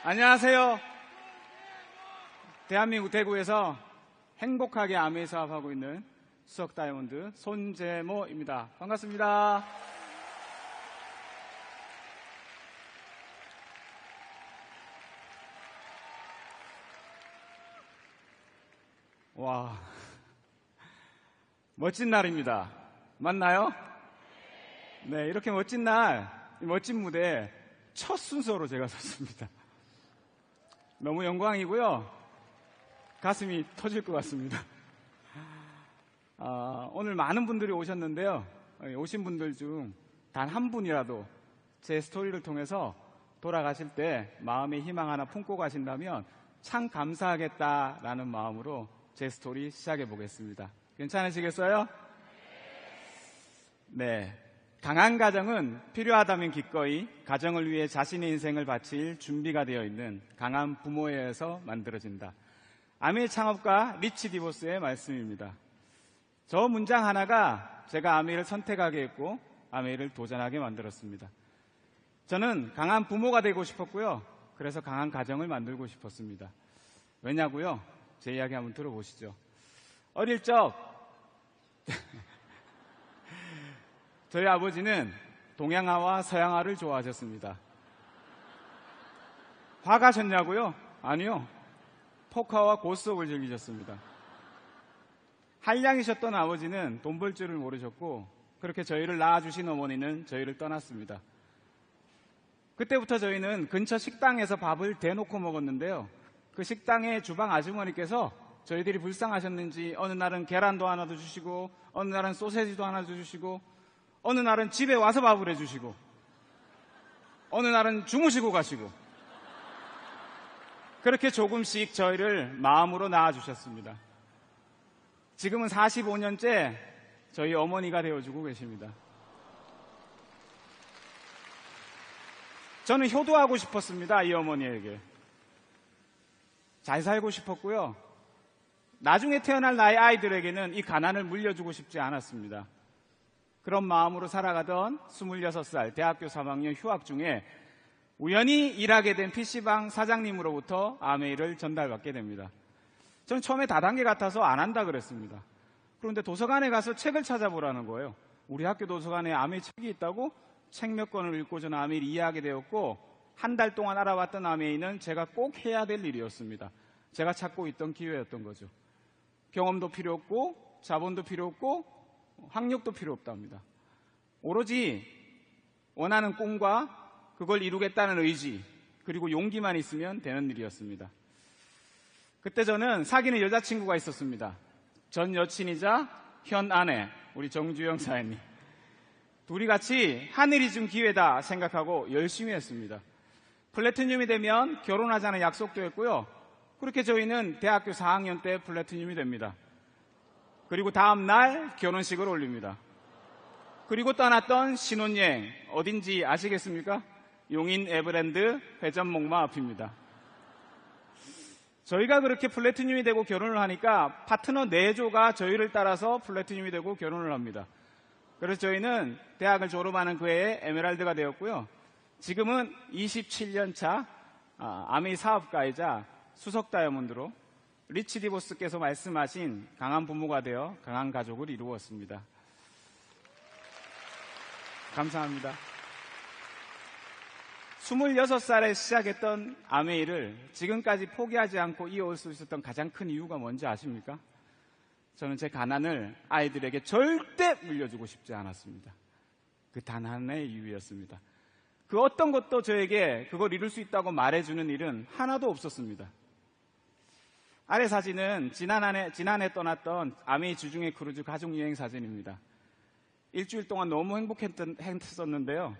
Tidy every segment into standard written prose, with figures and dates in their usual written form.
안녕하세요. 대한민국 대구에서 행복하게 아메이 사업하고 있는 수석 다이아몬드 손재모입니다. 반갑습니다. 와, 멋진 날입니다. 맞나요? 네, 이렇게 멋진 날, 멋진 무대에 첫 순서로 제가 섰습니다. 너무 영광이고요. 가슴이 터질 것 같습니다. 오늘 많은 분들이 오셨는데요. 오신 분들 중 단 한 분이라도 제 스토리를 통해서 돌아가실 때 마음의 희망 하나 품고 가신다면 참 감사하겠다라는 마음으로 제 스토리 시작해 보겠습니다. 괜찮으시겠어요? 네. 강한 가정은 필요하다면 기꺼이 가정을 위해 자신의 인생을 바칠 준비가 되어 있는 강한 부모에 의해서 만들어진다. 아메이 창업가 리치 디보스의 말씀입니다. 저 문장 하나가 제가 아메이를 선택하게 했고 아메이를 도전하게 만들었습니다. 저는 강한 부모가 되고 싶었고요. 그래서 강한 가정을 만들고 싶었습니다. 왜냐고요? 제 이야기 한번 들어보시죠. 어릴 적 저희 아버지는 동양화와 서양화를 좋아하셨습니다. 화가셨냐고요? 아니요. 포카와 고스톱을 즐기셨습니다. 한량이셨던 아버지는 돈 벌 줄을 모르셨고 그렇게 저희를 낳아주신 어머니는 저희를 떠났습니다. 그때부터 저희는 근처 식당에서 밥을 대놓고 먹었는데요. 그 식당의 주방 아주머니께서 저희들이 불쌍하셨는지 어느 날은 계란도 하나 더 주시고 어느 날은 소세지도 하나 더 주시고 어느 날은 집에 와서 밥을 해주시고 어느 날은 주무시고 가시고 그렇게 조금씩 저희를 마음으로 낳아주셨습니다. 지금은 45년째 저희 어머니가 되어주고 계십니다. 저는 효도하고 싶었습니다. 이 어머니에게. 잘 살고 싶었고요. 나중에 태어날 나의 아이들에게는 이 가난을 물려주고 싶지 않았습니다. 그런 마음으로 살아가던 26살 대학교 3학년 휴학 중에 우연히 일하게 된 PC방 사장님으로부터 아메이를 전달받게 됩니다. 저는 처음에 다단계 같아서 안 한다 그랬습니다. 그런데 도서관에 가서 책을 찾아보라는 거예요. 우리 학교 도서관에 아메이 책이 있다고 책 몇 권을 읽고 저는 아메이를 이해하게 되었고 한 달 동안 알아봤던 아메이는 제가 꼭 해야 될 일이었습니다. 제가 찾고 있던 기회였던 거죠. 경험도 필요 없고 자본도 필요 없고 학력도 필요 없답니다. 오로지 원하는 꿈과 그걸 이루겠다는 의지 그리고 용기만 있으면 되는 일이었습니다. 그때 저는 사귀는 여자친구가 있었습니다. 전 여친이자 현 아내 우리 정주영 사회님. 둘이 같이 하늘이 준 기회다 생각하고 열심히 했습니다. 플래티늄이 되면 결혼하자는 약속도 했고요. 그렇게 저희는 대학교 4학년 때 플래티늄이 됩니다. 그리고 다음 날 결혼식을 올립니다. 그리고 떠났던 신혼여행 어딘지 아시겠습니까? 용인 에버랜드 회전목마 앞입니다. 저희가 그렇게 플래티늄이 되고 결혼을 하니까 파트너 4조가 저희를 따라서 플래티늄이 되고 결혼을 합니다. 그래서 저희는 대학을 졸업하는 그 해에 에메랄드가 되었고요. 지금은 27년 차 아메이 사업가이자 수석 다이아몬드로 리치 디보스께서 말씀하신 강한 부모가 되어 강한 가족을 이루었습니다. 감사합니다. 26살에 시작했던 아메이를 지금까지 포기하지 않고 이어올 수 있었던 가장 큰 이유가 뭔지 아십니까? 저는 제 가난을 아이들에게 절대 물려주고 싶지 않았습니다. 그 단 하나의 이유였습니다. 그 어떤 것도 저에게 그걸 이룰 수 있다고 말해주는 일은 하나도 없었습니다. 아래 사진은 지난해 떠났던 아메이 주중에 크루즈 가족여행 사진입니다. 일주일 동안 너무 행복했었는데요.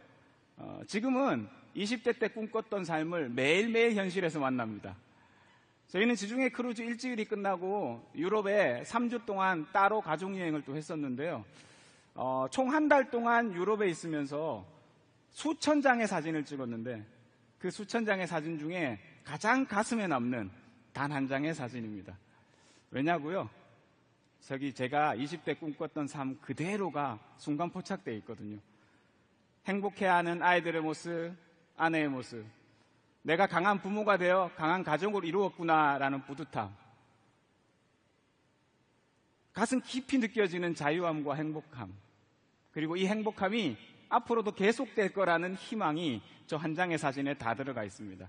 지금은 20대 때 꿈꿨던 삶을 매일매일 현실에서 만납니다. 저희는 지중해 크루즈 일주일이 끝나고 유럽에 3주 동안 따로 가족여행을 또 했었는데요. 총 한 달 동안 유럽에 있으면서 수천 장의 사진을 찍었는데 그 수천 장의 사진 중에 가장 가슴에 남는 단 한 장의 사진입니다. 왜냐고요? 저기 제가 20대 꿈꿨던 삶 그대로가 순간 포착되어 있거든요. 행복해하는 아이들의 모습, 아내의 모습, 내가 강한 부모가 되어 강한 가족을 이루었구나라는 뿌듯함, 가슴 깊이 느껴지는 자유함과 행복함, 그리고 이 행복함이 앞으로도 계속될 거라는 희망이 저 한 장의 사진에 다 들어가 있습니다.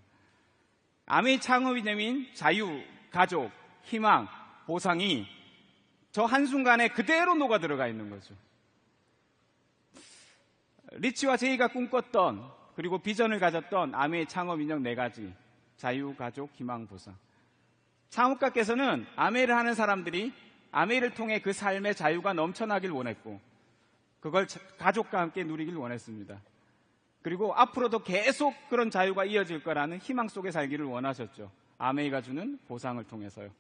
아메이 창업 이념인 자유, 가족, 희망, 보상이 저 한순간에 그대로 녹아 들어가 있는 거죠. 리치와 제이가 꿈꿨던, 그리고 비전을 가졌던 아메이 창업 이념 4가지: 자유, 가족, 희망, 보상. 창업가께서는 아메이를 하는 사람들이 아메이를 통해 그 삶의 자유가 넘쳐나길 원했고, 그걸 가족과 함께 누리길 원했습니다. 그리고 앞으로도 계속 그런 자유가 이어질 거라는 희망 속에 살기를 원하셨죠. 아메이가 주는 보상을 통해서요.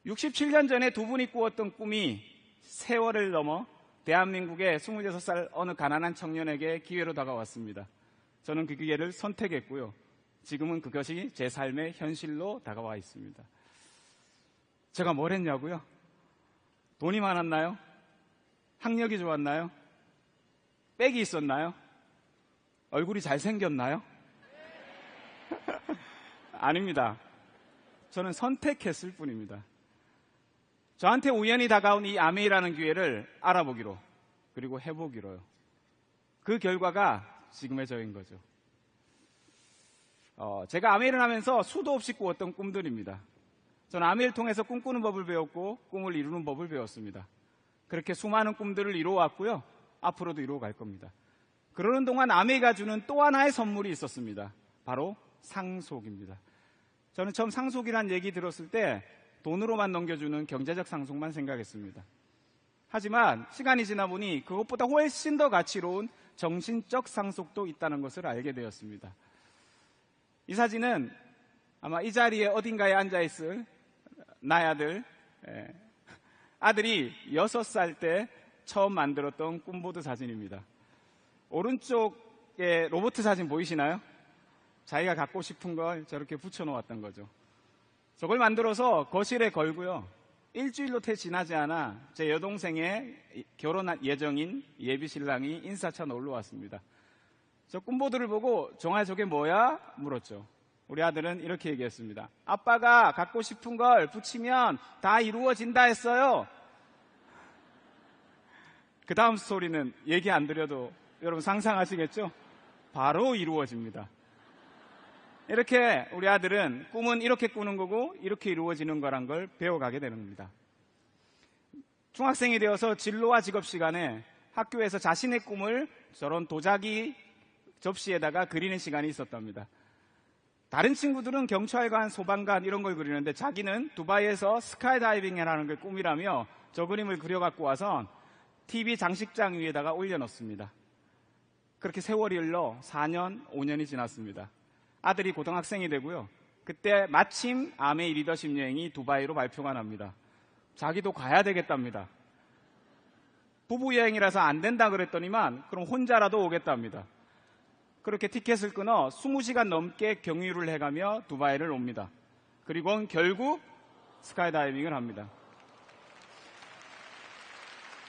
67년 전에 두 분이 꾸었던 꿈이 세월을 넘어 대한민국의 26살 어느 가난한 청년에게 기회로 다가왔습니다. 저는 그 기회를 선택했고요. 지금은 그것이 제 삶의 현실로 다가와 있습니다. 제가 뭘 했냐고요? 돈이 많았나요? 학력이 좋았나요? 백이 있었나요? 얼굴이 잘생겼나요? 아닙니다. 저는 선택했을 뿐입니다. 저한테 우연히 다가온 이 아메이라는 기회를 알아보기로, 그리고 해보기로요. 그 결과가 지금의 저인 거죠. 제가 아메이를 하면서 수도 없이 꾸었던 꿈들입니다. 저는 아메이를 통해서 꿈꾸는 법을 배웠고 꿈을 이루는 법을 배웠습니다. 그렇게 수많은 꿈들을 이루어왔고요. 앞으로도 이루어갈 겁니다. 그러는 동안 아메이가 주는 또 하나의 선물이 있었습니다. 바로 상속입니다. 저는 처음 상속이란 얘기 들었을 때 돈으로만 넘겨주는 경제적 상속만 생각했습니다. 하지만 시간이 지나 보니 그것보다 훨씬 더 가치로운 정신적 상속도 있다는 것을 알게 되었습니다. 이 사진은 아마 이 자리에 어딘가에 앉아있을 나의 아들이 6살 때 처음 만들었던 꿈보드 사진입니다. 오른쪽에 로봇 사진 보이시나요? 자기가 갖고 싶은 걸 저렇게 붙여놓았던 거죠. 저걸 만들어서 거실에 걸고요. 일주일도 채 지나지 않아 제 여동생의 결혼 예정인 예비신랑이 인사차 놀러 왔습니다. 저 꿈보드를 보고 정아 저게 뭐야? 물었죠. 우리 아들은 이렇게 얘기했습니다. 아빠가 갖고 싶은 걸 붙이면 다 이루어진다 했어요. 그 다음 스토리는 얘기 안 드려도 여러분 상상하시겠죠? 바로 이루어집니다. 이렇게 우리 아들은 꿈은 이렇게 꾸는 거고 이렇게 이루어지는 거란 걸 배워가게 되는 겁니다. 중학생이 되어서 진로와 직업 시간에 학교에서 자신의 꿈을 저런 도자기 접시에다가 그리는 시간이 있었답니다. 다른 친구들은 경찰관, 소방관 이런 걸 그리는데 자기는 두바이에서 스카이다이빙을 하는 걸 꿈이라며 저 그림을 그려갖고 와서 TV 장식장 위에다가 올려놓습니다. 그렇게 세월이 흘러 4년, 5년이 지났습니다. 아들이 고등학생이 되고요. 그때 마침 아메이 리더십 여행이 두바이로 발표가 납니다. 자기도 가야 되겠답니다. 부부 여행이라서 안 된다 그랬더니만 그럼 혼자라도 오겠답니다. 그렇게 티켓을 끊어 20시간 넘게 경유를 해가며 두바이를 옵니다. 그리고 결국 스카이다이빙을 합니다.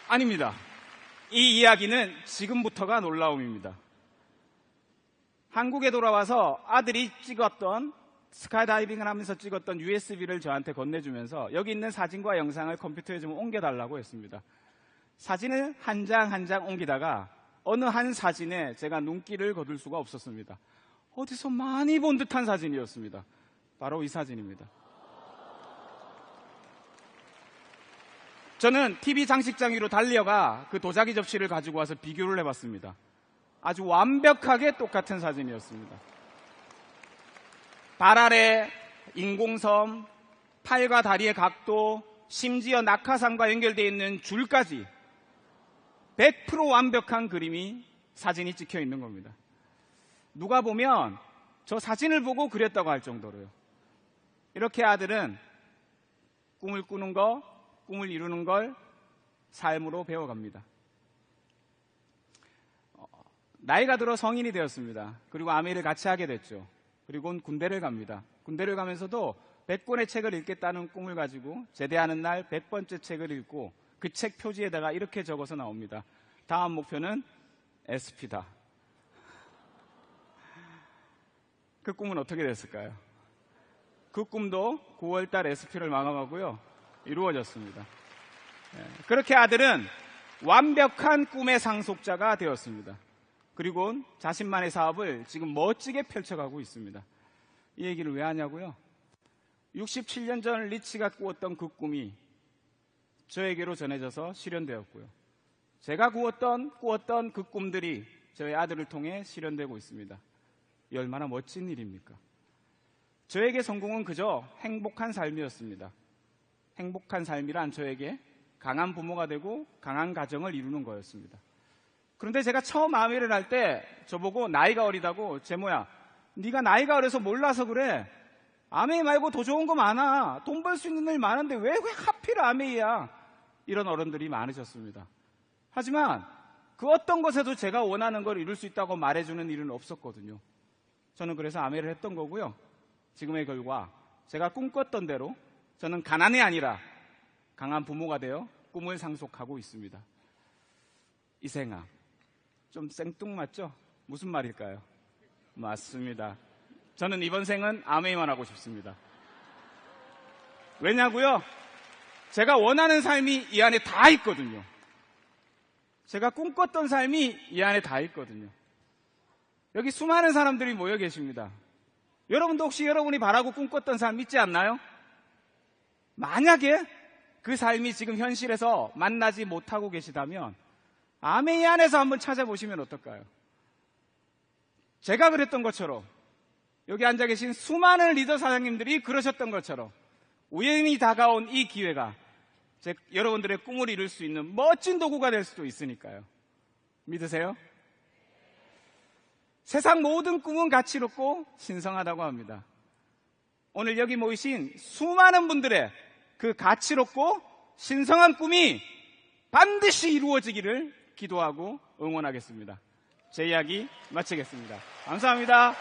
아닙니다. 이 이야기는 지금부터가 놀라움입니다. 한국에 돌아와서 아들이 찍었던 스카이다이빙을 하면서 찍었던 USB를 저한테 건네주면서 여기 있는 사진과 영상을 컴퓨터에 좀 옮겨달라고 했습니다. 사진을 한 장 한 장 옮기다가 어느 한 사진에 제가 눈길을 거둘 수가 없었습니다. 어디서 많이 본 듯한 사진이었습니다. 바로 이 사진입니다. 저는 TV 장식장 위로 달려가 그 도자기 접시를 가지고 와서 비교를 해봤습니다. 아주 완벽하게 똑같은 사진이었습니다. 발 아래 인공섬, 팔과 다리의 각도, 심지어 낙하산과 연결되어 있는 줄까지 100% 완벽한 그림이 사진이 찍혀 있는 겁니다. 누가 보면 저 사진을 보고 그렸다고 할 정도로요. 이렇게 아들은 꿈을 꾸는 거, 꿈을 이루는 걸 삶으로 배워갑니다. 나이가 들어 성인이 되었습니다. 그리고 아메이를 같이 하게 됐죠. 그리고 군대를 갑니다. 군대를 가면서도 100권의 책을 읽겠다는 꿈을 가지고 제대하는 날 100번째 책을 읽고 그 책 표지에다가 이렇게 적어서 나옵니다. 다음 목표는 SP다. 그 꿈은 어떻게 됐을까요? 그 꿈도 9월달 SP를 마감하고요, 이루어졌습니다. 그렇게 아들은 완벽한 꿈의 상속자가 되었습니다. 그리고 자신만의 사업을 지금 멋지게 펼쳐가고 있습니다. 이 얘기를 왜 하냐고요? 67년 전 리치가 꾸었던 그 꿈이 저에게로 전해져서 실현되었고요. 제가 꾸었던 그 꿈들이 저희 아들을 통해 실현되고 있습니다. 이 얼마나 멋진 일입니까? 저에게 성공은 그저 행복한 삶이었습니다. 행복한 삶이란 저에게 강한 부모가 되고 강한 가정을 이루는 거였습니다. 그런데 제가 처음 아메를 할 때 저보고 나이가 어리다고, 제모야, 네가 나이가 어려서 몰라서 그래. 아메이 말고 더 좋은 거 많아. 돈 벌 수 있는 일 많은데 왜 하필 아메이야. 이런 어른들이 많으셨습니다. 하지만 그 어떤 것에도 제가 원하는 걸 이룰 수 있다고 말해주는 일은 없었거든요. 저는 그래서 아메를 했던 거고요. 지금의 결과, 제가 꿈꿨던 대로 저는 가난이 아니라 강한 부모가 되어 꿈을 상속하고 있습니다. 이생아, 좀 생뚱맞죠? 무슨 말일까요? 맞습니다. 저는 이번 생은 아메이만 하고 싶습니다. 왜냐고요? 제가 원하는 삶이 이 안에 다 있거든요. 제가 꿈꿨던 삶이 이 안에 다 있거든요. 여기 수많은 사람들이 모여 계십니다. 여러분도 혹시 여러분이 바라고 꿈꿨던 삶 있지 않나요? 만약에 그 삶이 지금 현실에서 만나지 못하고 계시다면 아메이 안에서 한번 찾아보시면 어떨까요? 제가 그랬던 것처럼, 여기 앉아 계신 수많은 리더 사장님들이 그러셨던 것처럼 우연히 다가온 이 기회가 여러분들의 꿈을 이룰 수 있는 멋진 도구가 될 수도 있으니까요. 믿으세요? 세상 모든 꿈은 가치롭고 신성하다고 합니다. 오늘 여기 모이신 수많은 분들의 그 가치롭고 신성한 꿈이 반드시 이루어지기를 기도하고 응원하겠습니다. 제 이야기 마치겠습니다. 감사합니다.